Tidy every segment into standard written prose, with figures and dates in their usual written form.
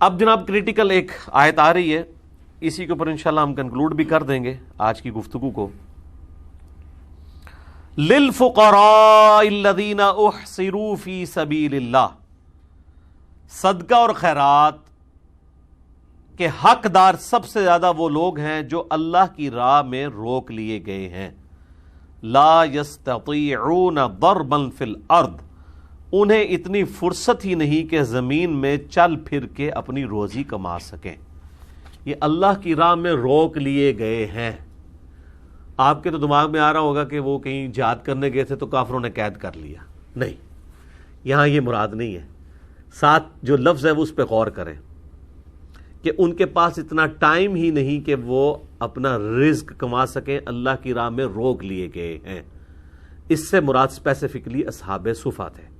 اب جناب کریٹیکل ایک آیت آ رہی ہے، اسی کے اوپر انشاءاللہ ہم کنکلوڈ بھی کر دیں گے آج کی گفتگو کو. للفقراء الذین احصروا فی سبیل اللہ، صدقہ اور خیرات کے حقدار سب سے زیادہ وہ لوگ ہیں جو اللہ کی راہ میں روک لیے گئے ہیں. لا یستطیعون ضربا فی الارض، انہیں اتنی فرصت ہی نہیں کہ زمین میں چل پھر کے اپنی روزی کما سکیں. یہ اللہ کی راہ میں روک لیے گئے ہیں. آپ کے تو دماغ میں آ رہا ہوگا کہ وہ کہیں جہاد کرنے گئے تھے تو کافروں نے قید کر لیا. نہیں، یہاں یہ مراد نہیں ہے. ساتھ جو لفظ ہے وہ اس پہ غور کریں کہ ان کے پاس اتنا ٹائم ہی نہیں کہ وہ اپنا رزق کما سکیں، اللہ کی راہ میں روک لیے گئے ہیں. اس سے مراد اسپیسیفکلی اصحاب صفہ تھے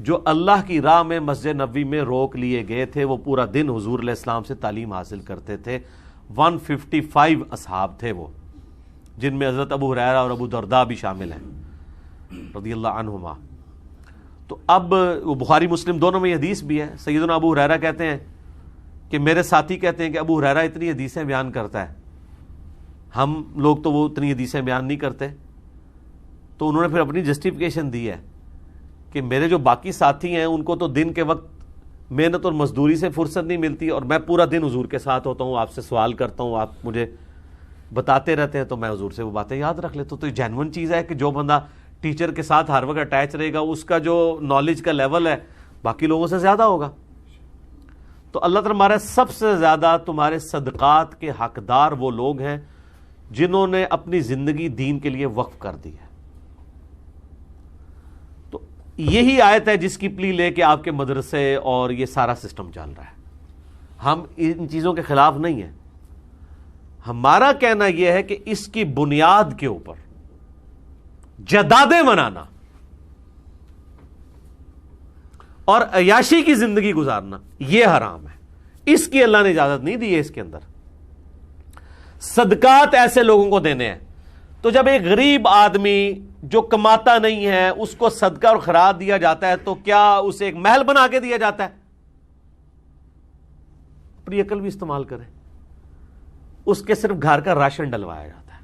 جو اللہ کی راہ میں مسجد نبوی میں روک لیے گئے تھے. وہ پورا دن حضور علیہ السلام سے تعلیم حاصل کرتے تھے. 155 اصحاب تھے وہ، جن میں حضرت ابو ہریرہ اور ابو درداء بھی شامل ہیں رضی اللہ عنہما. تو اب وہ بخاری مسلم دونوں میں یہ حدیث بھی ہے. سیدنا ابو ہریرہ کہتے ہیں کہ میرے ساتھی کہتے ہیں کہ ابو ہریرہ اتنی حدیثیں بیان کرتا ہے، ہم لوگ تو وہ اتنی حدیثیں بیان نہیں کرتے. تو انہوں نے پھر اپنی جسٹیفیکیشن دی ہے کہ میرے جو باقی ساتھی ہیں ان کو تو دن کے وقت محنت اور مزدوری سے فرصت نہیں ملتی، اور میں پورا دن حضور کے ساتھ ہوتا ہوں، آپ سے سوال کرتا ہوں، آپ مجھے بتاتے رہتے ہیں، تو میں حضور سے وہ باتیں یاد رکھ لیتا ہوں. تو یہ جینون چیز ہے کہ جو بندہ ٹیچر کے ساتھ ہر وقت اٹیچ رہے گا اس کا جو نالج کا لیول ہے باقی لوگوں سے زیادہ ہوگا. تو اللہ تعالیٰ ہمارا سب سے زیادہ تمہارے صدقات کے حقدار وہ لوگ ہیں جنہوں نے اپنی زندگی دین کے لیے وقف کر دی ہے. تو یہی آیت ہے جس کی پلی لے کے آپ کے مدرسے اور یہ سارا سسٹم چل رہا ہے. ہم ان چیزوں کے خلاف نہیں ہیں. ہمارا کہنا یہ ہے کہ اس کی بنیاد کے اوپر جدادیں منانا اور عیاشی کی زندگی گزارنا یہ حرام ہے. اس کی اللہ نے اجازت نہیں دی ہے. اس کے اندر صدقات ایسے لوگوں کو دینے ہیں. تو جب ایک غریب آدمی جو کماتا نہیں ہے اس کو صدقہ اور خیرات دیا جاتا ہے تو کیا اسے ایک محل بنا کے دیا جاتا ہے؟ اپنی عقل بھی استعمال کریں. اس کے صرف گھر کا راشن ڈلوایا جاتا ہے.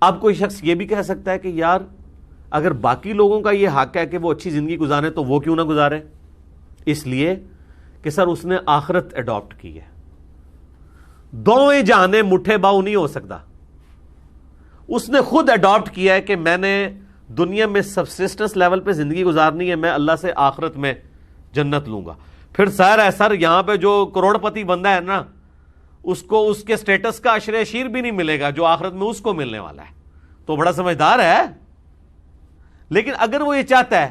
اب کوئی شخص یہ بھی کہہ سکتا ہے کہ یار اگر باقی لوگوں کا یہ حق ہے کہ وہ اچھی زندگی گزاریں تو وہ کیوں نہ گزارے؟ اس لیے کہ سر اس نے آخرت اڈاپٹ کی ہے. دوویں جہانیں مٹھے باؤ نہیں ہو سکتا. اس نے خود اڈاپٹ کیا ہے کہ میں نے دنیا میں سبسسٹنس لیول پہ زندگی گزارنی ہے، میں اللہ سے آخرت میں جنت لوں گا. پھر ظاہر ہے سر یہاں پہ جو کروڑ پتی بندہ ہے نا اس کو اس کے سٹیٹس کا عشر عشیر بھی نہیں ملے گا جو آخرت میں اس کو ملنے والا ہے. تو بڑا سمجھدار ہے. لیکن اگر وہ یہ چاہتا ہے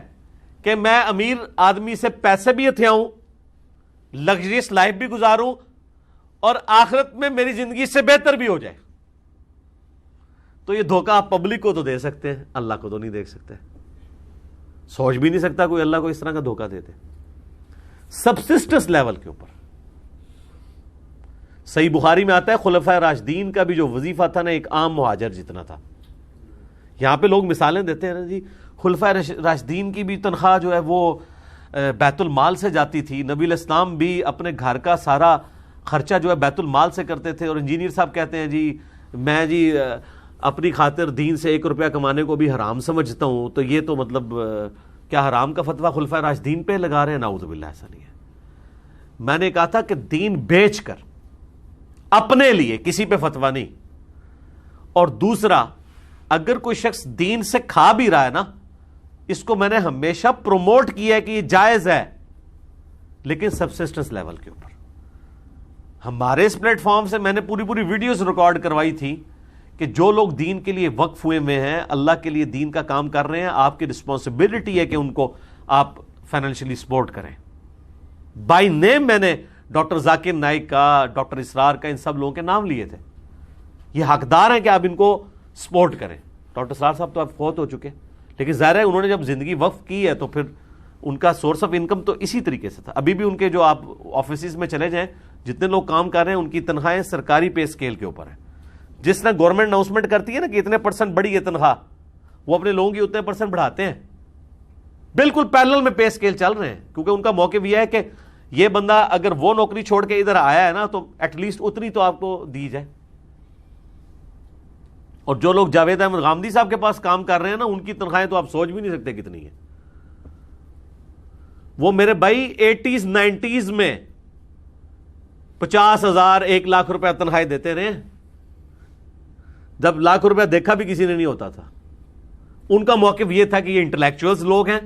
کہ میں امیر آدمی سے پیسے بھی ہتھیاؤں، لگژریس لائف بھی گزاروں اور آخرت میں میری زندگی سے بہتر بھی ہو جائے، تو یہ دھوکہ آپ پبلک کو تو دے سکتے ہیں، اللہ کو تو نہیں دے سکتے. سوچ بھی نہیں سکتا کوئی اللہ کو اس طرح کا دھوکہ دیتے. سبسسٹنس لیول کے اوپر صحیح بخاری میں آتا ہے خلفائے راشدین کا بھی جو وظیفہ تھا نا ایک عام مہاجر جتنا تھا. یہاں پہ لوگ مثالیں دیتے ہیں نا جی خلفائے راشدین کی بھی تنخواہ جو ہے وہ بیت المال سے جاتی تھی. نبی علیہ السلام بھی اپنے گھر کا سارا خرچہ جو ہے بیت المال سے کرتے تھے. اور انجینئر صاحب کہتے ہیں جی میں جی اپنی خاطر دین سے 1 روپیہ کمانے کو بھی حرام سمجھتا ہوں. تو یہ تو مطلب کیا حرام کا فتویٰ خلفائے راشدین پہ لگا رہے ہیں؟ نعوذ باللہ، ایسا نہیں ہے. میں نے کہا تھا کہ دین بیچ کر اپنے لیے کسی پہ فتویٰ نہیں. اور دوسرا اگر کوئی شخص دین سے کھا بھی رہا ہے نا، اس کو میں نے ہمیشہ پروموٹ کیا ہے کہ یہ جائز ہے، لیکن سبسسٹنس لیول کے اوپر. ہمارے اس پلیٹ فارم سے میں نے پوری ویڈیوز ریکارڈ کروائی تھی کہ جو لوگ دین کے لیے وقف ہوئے میں ہیں، اللہ کے لیے دین کا کام کر رہے ہیں، آپ کی رسپانسبلٹی ہے کہ ان کو آپ فائنینشلی سپورٹ کریں. بائی نیم میں نے ڈاکٹر ذاکر نائک کا، ڈاکٹر اسرار کا، ان سب لوگوں کے نام لیے تھے. یہ حقدار ہیں کہ آپ ان کو سپورٹ کریں. ڈاکٹر اسرار صاحب تو آپ فوت ہو چکے، لیکن ظاہر ہے انہوں نے جب زندگی وقف کی ہے تو پھر ان کا سورس آف انکم تو اسی طریقے سے تھا. ابھی بھی ان کے جو آپ آفیسز میں چلے جائیں جتنے لوگ کام کر رہے ہیں ان کی تنخواہیں سرکاری پے اسکیل کے اوپر ہیں. جس طرح گورنمنٹ اناؤنسمنٹ کرتی ہے نا کہ اتنے % بڑھی ہے تنخواہ، وہ اپنے لوگوں کی اتنے % بڑھاتے ہیں. بالکل پیرلل میں پے اسکیل چل رہے ہیں، کیونکہ ان کا موقف یہ ہے کہ یہ بندہ اگر وہ نوکری چھوڑ کے ادھر آیا ہے نا تو ایٹ لیسٹ اتنی تو آپ کو دی جائے. اور جو لوگ جاوید احمد غامدی صاحب کے پاس کام کر رہے ہیں نا, ان کی تنخواہیں تو آپ سوچ بھی نہیں سکتے کتنی ہیں. وہ میرے بھائی 80s 90s میں 50,000 1 لاکھ روپے تنخواہ دیتے رہے, جب لاکھ روپے دیکھا بھی کسی نے نہیں ہوتا تھا. ان کا موقف یہ تھا کہ یہ انٹلیکچوئلز لوگ ہیں,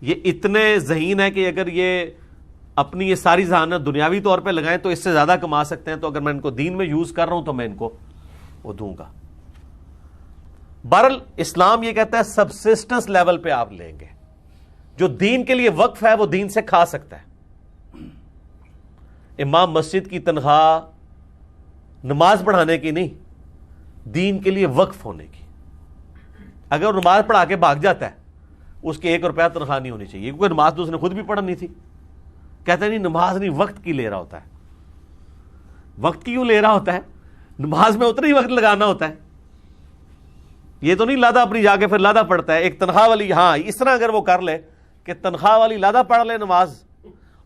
یہ اتنے ذہین ہیں کہ اگر یہ اپنی یہ ساری ذہانت دنیاوی طور پہ لگائیں تو اس سے زیادہ کما سکتے ہیں, تو اگر میں ان کو دین میں یوز کر رہا ہوں تو میں ان کو وہ دوں گا. بہرحال اسلام یہ کہتا ہے سبسسٹنس لیول پہ آپ لیں گے, جو دین کے لیے وقف ہے وہ دین سے کھا سکتا ہے. امام مسجد کی تنخواہ نماز پڑھانے کی نہیں, دین کے لیے وقف ہونے کی. اگر وہ نماز پڑھا کے بھاگ جاتا ہے اس کی 1 روپیہ تنخواہ نہیں ہونی چاہیے, کیونکہ نماز تو اس نے خود بھی پڑھنی تھی. کہتے ہیں نہیں نماز نہیں, وقت کی لے رہا ہوتا ہے. وقت کی کیوں لے رہا ہوتا ہے؟ نماز میں اتنا ہی وقت لگانا ہوتا ہے. یہ تو نہیں لادا اپنی جا کے پھر لادا پڑھتا ہے. ایک تنخواہ والی, ہاں اس طرح اگر وہ کر لے کہ تنخواہ والی لادا پڑھ لے نماز,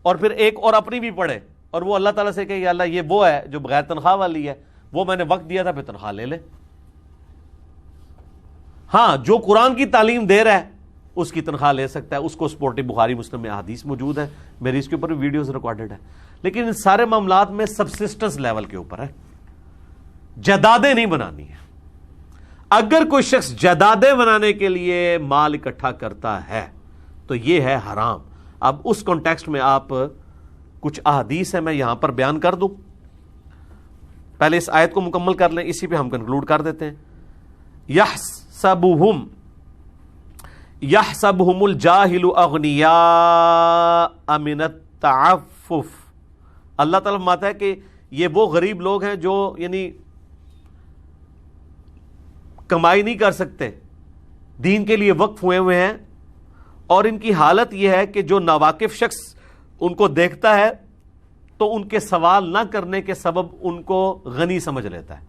اور پھر ایک اور اپنی بھی پڑھے, اور وہ اللہ تعالیٰ سے کہ یا اللہ یہ وہ ہے جو بغیر تنخواہ والی ہے, وہ میں نے وقت دیا تھا, پھر تنخواہ لے لے. ہاں جو قرآن کی تعلیم دے رہا ہے اس کی تنخواہ لے سکتا ہے, اس کو سپورٹی بخاری مسلم میں حدیث موجود ہے, میری اس کے اوپر ویڈیوز ریکارڈڈ ہے. لیکن ان سارے معاملات میں سبسسٹنس لیول کے اوپر ہے, جائیدادیں نہیں بنانی ہیں. اگر کوئی شخص جائیدادیں بنانے کے لیے مال اکٹھا کرتا ہے تو یہ ہے حرام. اب اس کانٹیکسٹ میں آپ کچھ احادیث ہیں میں یہاں پر بیان کر دوں, پہلے اس آیت کو مکمل کر لیں, اسی پہ ہم کنکلوڈ کر دیتے ہیں. یحسبہم الجاہل اغنیاء من التعفف. اللہ تعالیٰ فرماتا ہے کہ یہ وہ غریب لوگ ہیں جو یعنی کمائی نہیں کر سکتے, دین کے لیے وقف ہوئے ہوئے ہیں, اور ان کی حالت یہ ہے کہ جو ناواقف شخص ان کو دیکھتا ہے تو ان کے سوال نہ کرنے کے سبب ان کو غنی سمجھ لیتا ہے,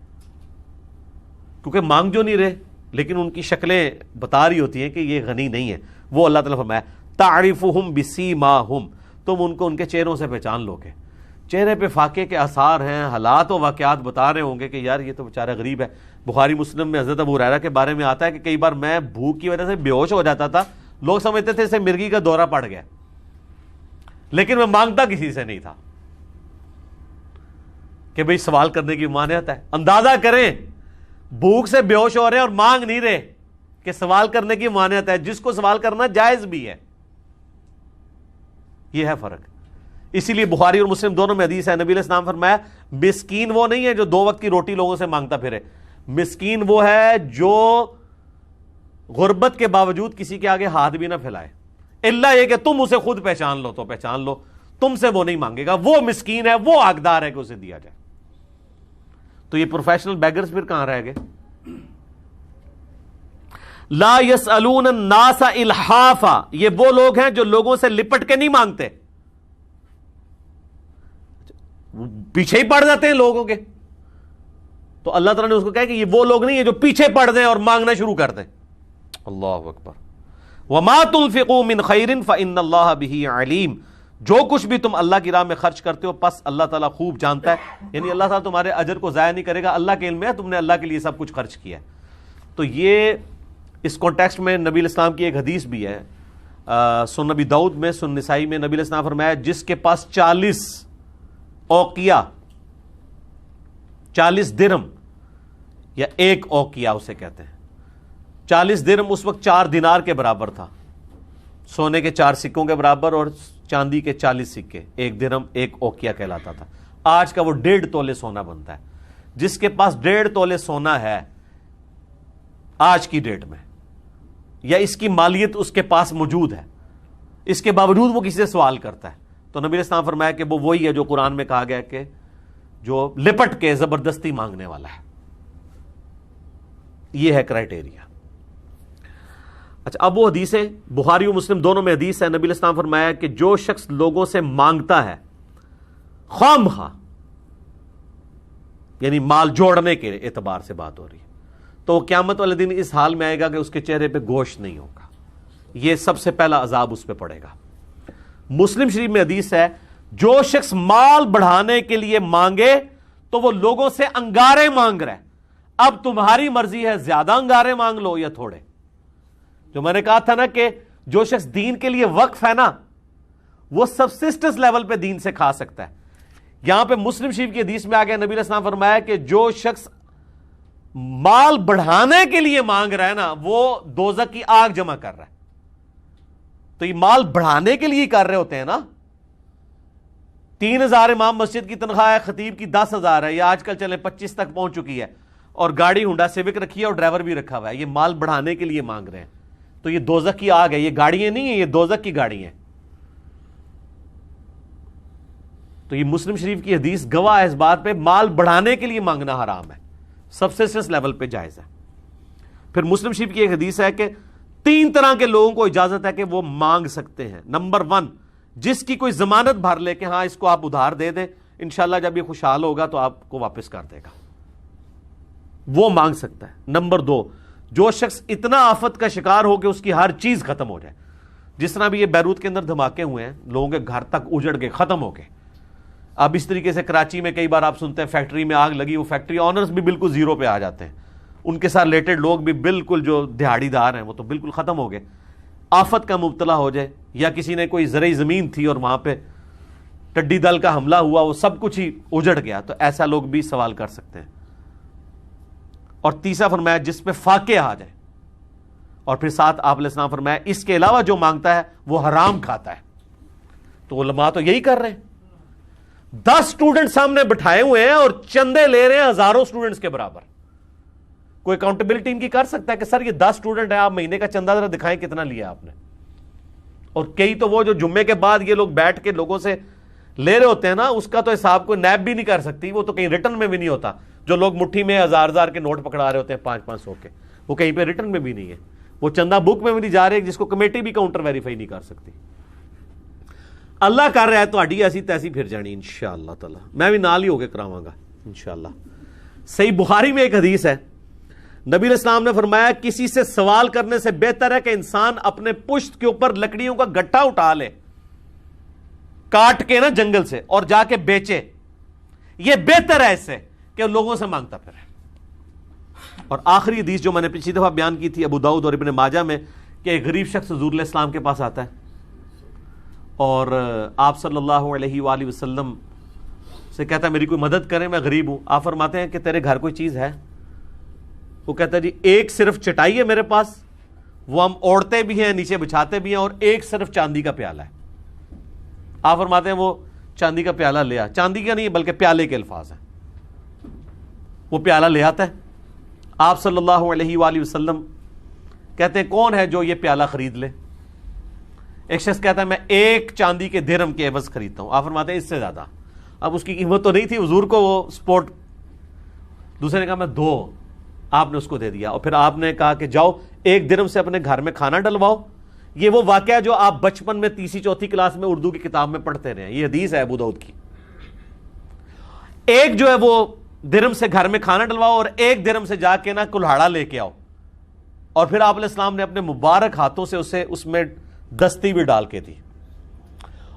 کیونکہ مانگ جو نہیں رہے لیکن ان کی شکلیں بتا رہی ہوتی ہیں کہ یہ غنی نہیں ہے. وہ اللہ تعالیٰ فرمایا تعرفہم بسیماہم, تم ان کو ان کے چہروں سے پہچان لو گے. چہرے پہ فاقے کے آثار ہیں, حالات و واقعات بتا رہے ہوں گے کہ یار یہ تو بیچارہ غریب ہے. بخاری مسلم میں حضرت ابو ہریرہ کے بارے میں آتا ہے کہ کئی بار میں بھوک کی وجہ سے بے ہوش ہو جاتا تھا, لوگ سمجھتے تھے اسے مرگی کا دورہ پڑ گیا, لیکن میں مانگتا کسی سے نہیں تھا کہ بھئی سوال کرنے کی ممانعت ہے. اندازہ کریں بھوک سے بے ہوش ہو رہے ہیں اور مانگ نہیں رہے کہ سوال کرنے کی ممانعت ہے, جس کو سوال کرنا جائز بھی ہے. یہ ہے فرق. اسی لیے بخاری اور مسلم دونوں میں حدیث ہے, نبی علیہ السلام فرمایا مسکین وہ نہیں ہے جو 2 وقت کی روٹی لوگوں سے مانگتا پھرے, مسکین وہ ہے جو غربت کے باوجود کسی کے آگے ہاتھ بھی نہ پھیلائے, الا یہ کہ تم اسے خود پہچان لو تو پہچان لو, تم سے وہ نہیں مانگے گا, وہ مسکین ہے, وہ حقدار ہے کہ اسے دیا جائے. تو یہ پروفیشنل بیگرز پھر کہاں رہ گئے؟ لا یسألون الناس الحافا, یہ وہ لوگ ہیں جو لوگوں سے لپٹ کے نہیں مانگتے, پیچھے ہی پڑ جاتے ہیں لوگوں کے. تو اللہ تعالیٰ نے اس کو کہا کہ یہ وہ لوگ نہیں ہیں جو پیچھے پڑ دیں اور مانگنا شروع کر دیں. اللہ اکبر. وما تنفقوا من خیر فإن اللہ بہ علیم, جو کچھ بھی تم اللہ کی راہ میں خرچ کرتے ہو پس اللہ تعالیٰ خوب جانتا ہے, یعنی اللہ تعالیٰ تمہارے اجر کو ضائع نہیں کرے گا, اللہ کے علم میں ہے تم نے اللہ کے لیے سب کچھ خرچ کیا ہے. تو یہ اس کانٹیکسٹ میں نبی علیہ السلام کی ایک حدیث بھی ہے, سنن نبی داؤد میں, سنن نسائی میں, نبی علیہ السلام فرمایا جس کے پاس 40 اوقیہ 40 درہم یا 1 اوقیہ اسے کہتے ہیں, 40 درہم اس وقت 4 دینار کے برابر تھا, سونے کے 4 سکوں کے برابر, اور چاندی کے 40 سکے, 1 درہم 1 اوقیہ کہلاتا تھا. آج کا وہ 1.5 تولے سونا بنتا ہے. جس کے پاس 1.5 تولے سونا ہے آج کی ڈیٹ میں, یا اس کی مالیت اس کے پاس موجود ہے, اس کے باوجود وہ کسی سے سوال کرتا ہے, تو نبی علیہ السلام فرمایا کہ وہ وہی ہے جو قرآن میں کہا گیا کہ جو لپٹ کے زبردستی مانگنے والا ہے. یہ ہے کرائٹیریا. اچھا, اب وہ حدیثیں بخاری و مسلم دونوں میں حدیث ہے, نبی علیہ السلام فرمایا کہ جو شخص لوگوں سے مانگتا ہے خواہ مخواہ, یعنی مال جوڑنے کے اعتبار سے بات ہو رہی ہے, تو قیامت والے دن اس حال میں آئے گا کہ اس کے چہرے پہ گوشت نہیں ہوگا. یہ سب سے پہلا عذاب اس پہ پڑے گا. مسلم شریف میں حدیث ہے جو شخص مال بڑھانے کے لیے مانگے تو وہ لوگوں سے انگارے مانگ رہا ہے. اب تمہاری مرضی ہے زیادہ انگارے مانگ لو یا تھوڑے. جو میں نے کہا تھا نا کہ جو شخص دین کے لیے وقف ہے نا وہ سبسسٹنس لیول پہ دین سے کھا سکتا ہے. یہاں پہ مسلم شریف کی حدیث میں آ گیا, نبی علیہ السلام فرمایا کہ جو شخص مال بڑھانے کے لیے مانگ رہا ہے نا وہ دوزخ کی آگ جمع کر رہا ہے. تو یہ مال بڑھانے کے لیے کر رہے ہوتے ہیں نا. 3,000 امام مسجد کی تنخواہ ہے, خطیب کی 10,000 ہے, یا آج کل چلے 25 تک پہنچ چکی ہے, اور گاڑی ہونڈا سیوک رکھی ہے اور ڈرائیور بھی رکھا ہوا ہے. یہ مال بڑھانے کے لیے مانگ رہے ہیں. تو یہ دوزخ کی آگ ہے, یہ گاڑیاں نہیں ہیں, یہ دوزخ کی گاڑی ہیں. تو یہ مسلم شریف کی حدیث گواہ ہے اس بات پہ مال بڑھانے کے لیے مانگنا حرام ہے, سبسسٹنس لیول پہ جائز ہے. پھر مسلم شریف کی ایک حدیث ہے کہ 3 طرح کے لوگوں کو اجازت ہے کہ وہ مانگ سکتے ہیں. نمبر 1, جس کی کوئی ضمانت بھر لے کہ ہاں اس کو آپ ادھار دے دیں, انشاءاللہ جب یہ خوشحال ہوگا تو آپ کو واپس کر دے گا, وہ مانگ سکتا ہے. نمبر 2, جو شخص اتنا آفت کا شکار ہو کہ اس کی ہر چیز ختم ہو جائے, جس طرح بھی یہ بیروت کے اندر دھماکے ہوئے ہیں, لوگوں کے گھر تک اجڑ گئے, ختم ہو گئے. اب اس طریقے سے کراچی میں کئی بار آپ سنتے ہیں فیکٹری میں آگ لگی, وہ فیکٹری آنرز بھی بالکل زیرو پہ آ جاتے ہیں, ان کے ساتھ ریلیٹڈ لوگ بھی بالکل جو دہاڑی دار ہیں وہ تو بالکل ختم ہو گئے. آفت کا مبتلا ہو جائے, یا کسی نے کوئی زرعی زمین تھی اور وہاں پہ ٹڈی دل کا حملہ ہوا, وہ سب کچھ ہی اجڑ گیا, تو ایسا لوگ بھی سوال کر سکتے ہیں. اور تیسرا فرمایا جس پہ فاقے آ جائے, اور پھر ساتھ آپ علیہ السلام فرمایا اس کے علاوہ جو مانگتا ہے وہ حرام کھاتا ہے. تو علماء تو یہی کر رہے ہیں, 10 سٹوڈنٹ سامنے بٹھائے ہوئے ہیں اور چندے لے رہے ہیں ہزاروں سٹوڈنٹس کے برابر. کوئی اکاؤنٹیبلٹی ان کی کر سکتا ہے کہ سر یہ 10 سٹوڈنٹ ہیں, آپ مہینے کا چندہ ذرا دکھائیں کتنا لیا آپ نے. اور کئی تو وہ جو جمعے کے بعد یہ لوگ بیٹھ کے لوگوں سے لے رہے ہوتے ہیں نا, اس کا تو حساب کوئی نیب بھی نہیں کر سکتی, وہ تو کہیں ریٹرن میں بھی نہیں ہوتا. جو لوگ مٹھی میں 1,000 کے نوٹ پکڑا رہے ہوتے ہیں 500 کے, وہ کہیں پہ ریٹرن میں بھی نہیں ہے, وہ چندہ بک میں بھی نہیں جا رہے, جس کو کمیٹی بھی کاؤنٹر ویریفائی نہیں کر سکتی. اللہ کر رہا ہے تو اڈی ایسی تیسی پھر جانی انشاءاللہ تعالی, میں بھی نال ہی ہو کے کراواں گا انشاءاللہ. صحیح بخاری میں ایک حدیث ہے, نبی علیہ السلام نے فرمایا کسی سے سوال کرنے سے بہتر ہے کہ انسان اپنے پشت کے اوپر لکڑیوں کا گٹھا اٹھا لے کاٹ کے نا جنگل سے اور جا کے بیچے, یہ بہتر ہے اس سے کہ لوگوں سے مانگتا پھرے. اور آخری حدیث جو میں نے پچھلی دفعہ بیان کی تھی ابو داؤد اور ابن ماجہ میں, کہ ایک غریب شخص حضور علیہ السلام کے پاس آتا ہے اور آپ صلی اللہ علیہ وآلہ وسلم سے کہتا ہے میری کوئی مدد کریں, میں غریب ہوں. آپ فرماتے ہیں کہ تیرے گھر کوئی چیز ہے؟ وہ کہتا ہے جی ایک صرف چٹائی ہے میرے پاس, وہ ہم اوڑھتے بھی ہیں نیچے بچھاتے بھی ہیں, اور ایک صرف چاندی کا پیالہ ہے. آپ فرماتے ہیں وہ چاندی کا پیالہ لے آ, چاندی کا نہیں بلکہ پیالے کے الفاظ ہیں, وہ پیالہ لے آتا ہے. آپ صلی اللہ علیہ وآلہ وسلم کہتے ہیں کون ہے جو یہ پیالہ خرید لے؟ ایک شخص کہتا ہے میں 1 چاندی کے درہم کے عوض خریدتا ہوں. آپ فرماتے ہیں اس سے زیادہ. اب اس کی قیمت تو نہیں تھی, حضور کو وہ سپورٹ. دوسرے نے کہا میں 2, آپ نے اس کو دے دیا, اور پھر آپ نے کہا کہ جاؤ 1 درہم سے اپنے گھر میں کھانا ڈلواؤ. یہ وہ واقعہ جو آپ بچپن میں 3ری 4تھی کلاس میں اردو کی کتاب میں پڑھتے رہے ہیں, یہ حدیث ہے ابو داؤد کی. 1 جو ہے وہ درہم سے گھر میں کھانا ڈلواؤ, اور 1 درہم سے جا کے نا کلہاڑا لے کے آؤ. اور پھر آپ علیہ السلام نے اپنے مبارک ہاتھوں سے اسے اس میں دستی بھی ڈال کے دی,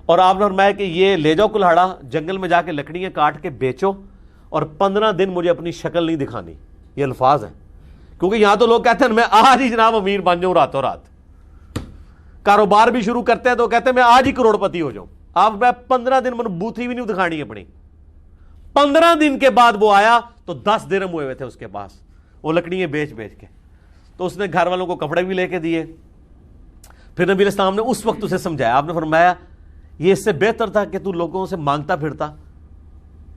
اور آپ نے فرمایا کہ یہ لے جاؤ کلہاڑا, جنگل میں جا کے لکڑیاں کاٹ کے بیچو, اور 15 دن مجھے اپنی شکل نہیں دکھانی. یہ الفاظ ہیں, کیونکہ یہاں تو لوگ کہتے ہیں میں آج ہی جناب امیر بن جاؤں راتوں رات, کاروبار بھی شروع کرتے ہیں تو کہتے ہیں میں آج ہی کروڑ پتی ہو جاؤں. آپ میں 15 دن من بوتھی بھی نہیں دکھانی اپنی. 15 دن کے بعد وہ آیا تو 10 درہم ہوئے ہوئے تھے اس کے پاس, وہ لکڑیاں بیچ بیچ کے. تو اس نے گھر والوں کو کپڑے بھی لے کے دیے. پھر نبی علیہ السلام نے اس وقت اسے سمجھایا, آپ نے فرمایا یہ اس سے بہتر تھا کہ تو لوگوں سے مانگتا پھرتا,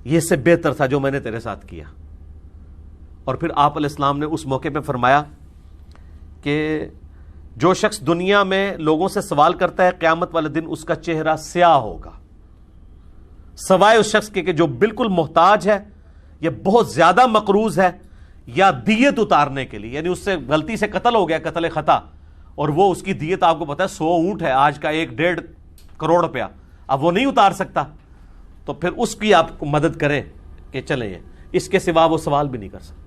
یہ اس سے بہتر تھا جو میں نے تیرے ساتھ کیا. اور پھر آپ علیہ السلام نے اس موقع پہ فرمایا کہ جو شخص دنیا میں لوگوں سے سوال کرتا ہے قیامت والے دن اس کا چہرہ سیاہ ہوگا, سوائے اس شخص کے کہ جو بالکل محتاج ہے, یا بہت زیادہ مقروض ہے, یا دیت اتارنے کے لیے, یعنی اس سے غلطی سے قتل ہو گیا, قتل خطا, اور وہ اس کی دیت آپ کو پتا ہے 100 اونٹ ہے آج کا, 1.5 کروڑ روپیہ, اب وہ نہیں اتار سکتا, تو پھر اس کی آپ کو مدد کریں کہ چلیں, اس کے سوا وہ سوال بھی نہیں کر سکتا.